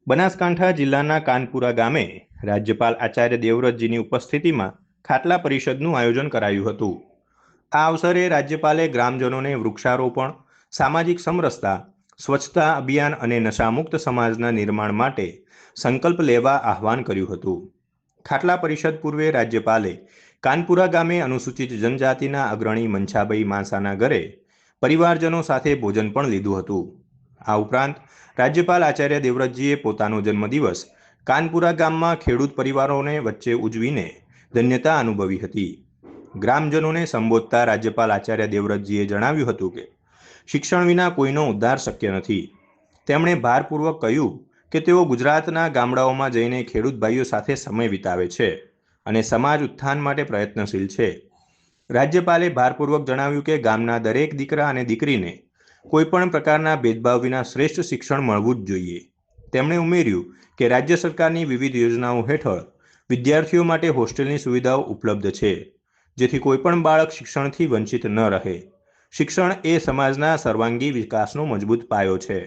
બનાસકાંઠા જિલ્લાના કાનપુરા ગામે રાજ્યપાલ આચાર્ય દેવવ્રતજીની ઉપસ્થિતિમાં ખાટલા પરિષદનું આયોજન કરાયું હતું. આ અવસરે રાજ્યપાલે ગ્રામજનોને વૃક્ષારોપણ, સામાજિક સમરસતા, સ્વચ્છતા અભિયાન અને નશામુક્ત સમાજના નિર્માણ માટે સંકલ્પ લેવા આહ્વાન કર્યું હતું. ખાટલા પરિષદ પૂર્વે રાજ્યપાલે કાનપુરા ગામે અનુસૂચિત જનજાતિના અગ્રણી મંછાભાઈ માસાના ઘરે પરિવારજનો સાથે ભોજન પણ લીધું હતું. આ ઉપરાંત રાજ્યપાલ આચાર્ય દેવવ્રતજીએ પોતાનો જન્મદિવસ કાનપુરા ગામમાં ખેડૂત પરિવારોને વચ્ચે ઉજવીને ધન્યતા અનુભવી હતી. ગ્રામજનોને સંબોધતા રાજ્યપાલ આચાર્ય દેવવ્રતજીએ જણાવ્યું હતું કે શિક્ષણ વિના કોઈનો ઉદ્ધાર શક્ય નથી. તેમણે ભારપૂર્વક કહ્યું કે તેઓ ગુજરાતના ગામડાઓમાં જઈને ખેડૂત ભાઈઓ સાથે સમય વિતાવે છે અને સમાજ ઉત્થાન માટે પ્રયત્નશીલ છે. રાજ્યપાલે ભારપૂર્વક જણાવ્યું કે ગામના દરેક દીકરા અને દીકરીને કોઈપણ પ્રકારના ભેદભાવ વિના શ્રેષ્ઠ શિક્ષણ મળવું જ જોઈએ. તેમણે ઉમેર્યું કે રાજ્ય સરકારની વિવિધ યોજનાઓ હેઠળ વિદ્યાર્થીઓ માટે હોસ્ટેલની સુવિધાઓ ઉપલબ્ધ છે, જેથી કોઈપણ બાળક શિક્ષણથી વંચિત ન રહે. શિક્ષણ એ સમાજના સર્વાંગી વિકાસનો મજબૂત પાયો છે.